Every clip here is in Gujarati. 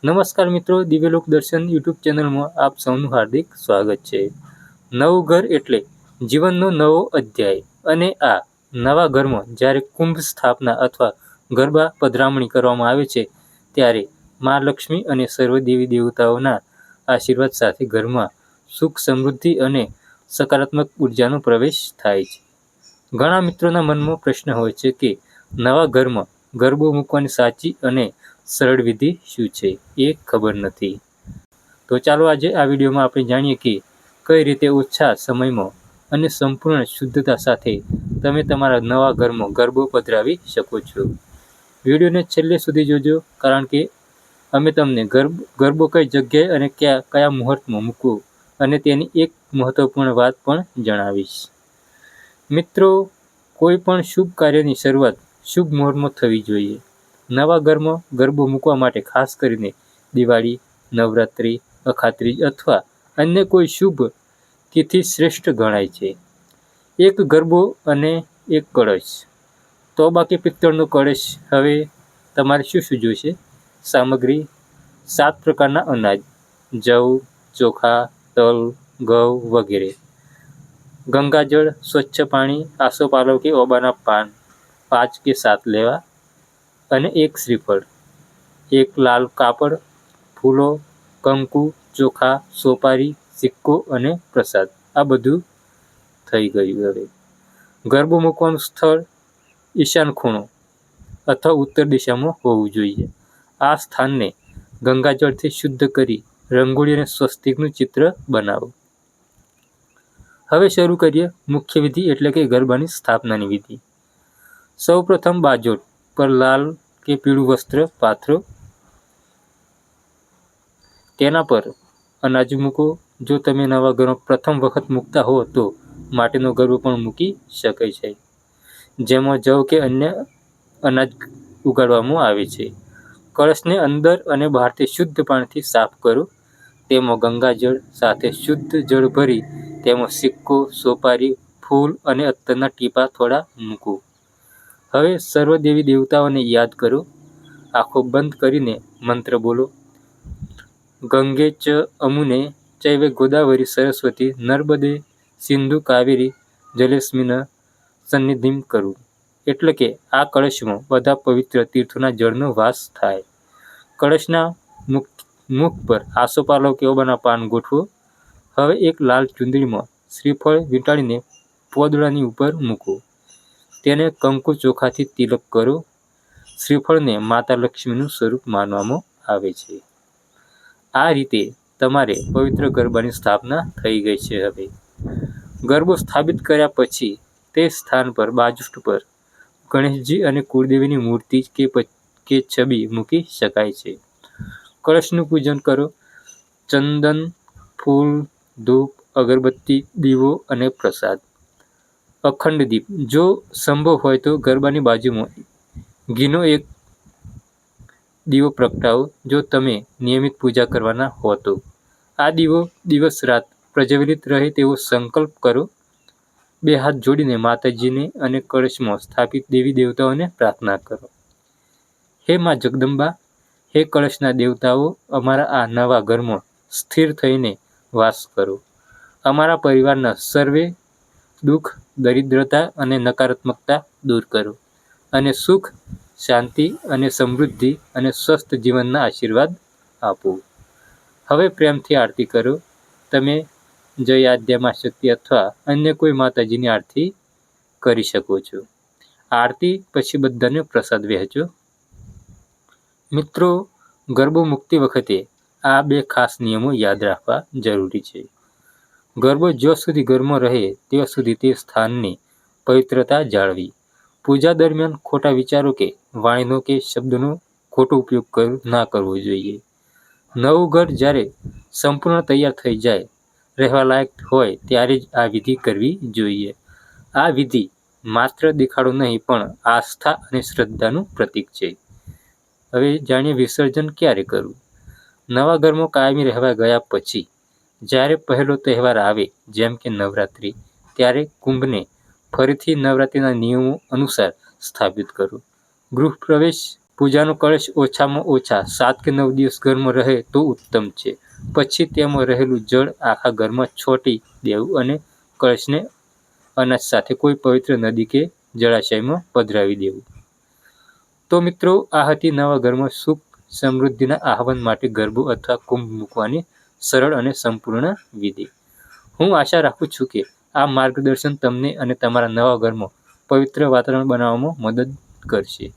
નમસ્કાર મિત્રો, દિવ્યલોક દર્શન યુટ્યુબ ચેનલમાં આપ સૌનું હાર્દિક સ્વાગત છે. નવું ઘર એટલે જીવનનો નવો અધ્યાય, અને આ નવા ઘરમાં જ્યારે કુંભ સ્થાપના અથવા ગરબા પધરામણી કરવામાં આવે છે, ત્યારે મા લક્ષ્મી અને સર્વ દેવી દેવતાઓના આશીર્વાદ સાથે ઘરમાં સુખ, સમૃદ્ધિ અને સકારાત્મક ઉર્જાનો પ્રવેશ થાય છે. ઘણા મિત્રોના મનમાં પ્રશ્ન હોય છે કે નવા ઘરમાં ગરબો મૂકવાની સાચી અને સરળ વિધિ શું છે, એ ખબર નથી. તો ચાલો આજે આ વિડીયોમાં આપણે જાણીએ કે કઈ રીતે ઓછા સમયમાં અને સંપૂર્ણ શુદ્ધતા સાથે તમે તમારા નવા ઘરમાં ગરબો પધરાવી શકો છો. વિડીયોને છેલ્લે સુધી જોજો, કારણ કે અમે તમને ગરબો કઈ જગ્યાએ અને કયા મુહૂર્તમાં મૂકવો અને તેની એક મહત્વપૂર્ણ વાત પણ જણાવીશ. મિત્રો, કોઈ પણ શુભ કાર્યની શરૂઆત શુભ મુહૂર્તમાં થવી જોઈએ. નવા ઘરમાં ગરબો મૂકવા માટે ખાસ કરીને દિવાળી, નવરાત્રિ, અખાત્રીજ અથવા અન્ય કોઈ શુભ તિથિ શ્રેષ્ઠ ગણાય છે. એક ગરબો અને એક કળશ. તો બાકી પિત્તળનો કળશ. હવે તમારે શું શું જોઈશે? સામગ્રી: 7 પ્રકારના અનાજ, જવ, ચોખા, તલ, ઘઉં વગેરે. ગંગાજળ, સ્વચ્છ પાણી, આસોપાલવ કે ઓબાના પાન 5 કે 7 લેવા, અને એક શ્રીફળ, એક લાલ કાપડ, ફૂલો, કંકુ, ચોખા, સોપારી, સિક્કો અને પ્રસાદ. આ બધું થઈ ગયું. હવે ગરબો મૂકવાનું સ્થળ ઈશાન ખૂણો અથવા ઉત્તર દિશામાં હોવું જોઈએ. આ સ્થાનને ગંગાજળથી શુદ્ધ કરી રંગોળી અને સ્વસ્તિકનું ચિત્ર બનાવો. હવે શરૂ કરીએ મુખ્ય વિધિ, એટલે કે ગરબાની સ્થાપનાની વિધિ. સૌ પ્રથમ બાજોટ પર લાલ કે પીળું વસ્ત્ર પાથરો. તેના પર અનાજ મૂકો. જો તમે નવા ઘરમાં પ્રથમ વખત મૂકતા હો તો માટીનો ગરબો પણ મૂકી શકાય છે, જેમાં જવ કે અન્ય અનાજ ઉગાડવામાં આવે છે. કળશને અંદર અને બહારથી શુદ્ધ પાણીથી સાફ કરો. તેમાં ગંગાજળ સાથે શુદ્ધ જળ ભરી તેમાં સિક્કો, સોપારી, ફૂલ અને અત્તરના ટીપા થોડા મૂકો. હવે સર્વ દેવી દેવતાઓને યાદ કરો. આંખો બંધ કરીને મંત્ર બોલો. ગંગે ચ અમુને ચૈવે ગોદાવરી સરસ્વતી નર્મદે સિંધુ કાવેરી જલેસ્મિન સન્નિધિમ કરું. એટલે કે આ કળશમાં બધા પવિત્ર તીર્થોના જળનો વાસ થાય. કળશના મુખ પર આસોપાલવ કે ઓબાના પાન ગોઠવો. હવે એક લાલ ચુંદડીમાં શ્રીફળ વીંટાળીને પોદળાની ઉપર મૂકો. તેને કંકુ ચોખાથી તિલક કરો. શ્રીફળને માતા લક્ષ્મીનું સ્વરૂપ માનવામાં આવે છે. આ રીતે તમારે પવિત્ર ગરબાની સ્થાપના થઈ ગઈ છે. હવે ગરબો સ્થાપિત કર્યા પછી તે સ્થાન પર બાજોટ પર ગણેશજી અને કુળદેવીની મૂર્તિ કે છબી મૂકી શકાય છે. કળશનું પૂજન કરો. ચંદન, ફૂલ, ધૂપ, અગરબત્તી, દીવો અને પ્રસાદ. અખંડ દીપ. જો સંભવ હોય તો ગરબાની બાજુમાં ઘીનો એક દીવો પ્રગટાવો. જો તમે નિયમિત પૂજા કરવાના હો તો આ દીવો દિવસ રાત પ્રજ્વલિત રહે તેવો સંકલ્પ કરો. 2 હાથ જોડીને માતાજીને અને કળશમાં સ્થાપિત દેવી દેવતાઓને પ્રાર્થના કરો. હે મા જગદંબા, હે કળશના દેવતાઓ, અમારા આ નવા ઘરમાં સ્થિર થઈને વાસ કરો. અમારા પરિવારના સર્વે દુઃખ, દરિદ્રતા અને નકારાત્મકતા દૂર કરો, અને સુખ, શાંતિ અને સમૃદ્ધિ અને સ્વસ્થ જીવનના આશીર્વાદ આપો. હવે પ્રેમથી આરતી કરો. તમે જય આદ્યા શક્તિ અથવા અન્ય કોઈ માતાજીની આરતી કરી શકો છો. આરતી પછી બધાને પ્રસાદ વહેંચો. મિત્રો, ગરબો મૂકતી વખતે આ 2 ખાસ નિયમો યાદ રાખવા જરૂરી છે. ગરબો જ્યાં સુધી ઘરમાં રહે ત્યાં સુધી તે સ્થાનની પવિત્રતા જાળવી. પૂજા દરમિયાન ખોટા વિચારો કે વાણીનો કે શબ્દનો ખોટો ઉપયોગ ના કરવો જોઈએ. નવું ઘર જ્યારે સંપૂર્ણ તૈયાર થઈ જાય, રહેવા લાયક હોય, ત્યારે જ આ વિધિ કરવી જોઈએ. આ વિધિ માત્ર દેખાડો નહીં, પણ આસ્થા અને શ્રદ્ધાનું પ્રતીક છે. હવે જાણીએ વિસર્જન ક્યારે કરવું. નવા ઘરમાં કાયમી રહેવા ગયા પછી જ્યારે પહેલો તહેવાર આવે, જેમ કે નવરાત્રિ, ત્યારે કુંભને ફરીથી નવરાત્રિના નિયમો અનુસાર સ્થાપિત કરો. ગૃહ પ્રવેશ પૂજાનો કળશ ઓછામાં ઓછા 7 કે 9 દિવસ ઘરમાં રહે તો ઉત્તમ છે. પછી તેમાં રહેલું જળ આખા ઘરમાં છોટી દેવું અને કળશને અનાજ સાથે કોઈ પવિત્ર નદી કે જળાશયમાં પધરાવી દેવું. તો મિત્રો, આ હતી નવા ઘરમાં સુખ સમૃદ્ધિના આહવાન માટે ગરબો અથવા કુંભ મૂકવાની સરળ અને સંપૂર્ણ વિધિ. હું આશા રાખું છું કે આ માર્ગદર્શન તમને અને તમારા નવા ઘરમાં પવિત્ર વાતાવરણ બનાવવામાં મદદ કરશે.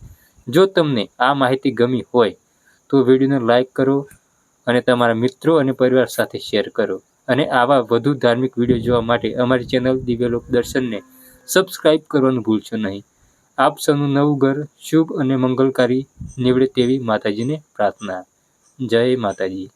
જો તમને આ માહિતી ગમી હોય તો વિડીયોને લાઈક કરો અને તમારા મિત્રો અને પરિવાર સાથે શેર કરો. અને આવા વધુ ધાર્મિક વિડીયો જોવા માટે અમારી ચેનલ દિવ્યલોક દર્શનને સબસ્ક્રાઇબ કરવાનું ભૂલશો નહીં. આપ સૌનું નવું ઘર શુભ અને મંગલકારી નીવડે તેવી માતાજીને પ્રાર્થના. જય માતાજી.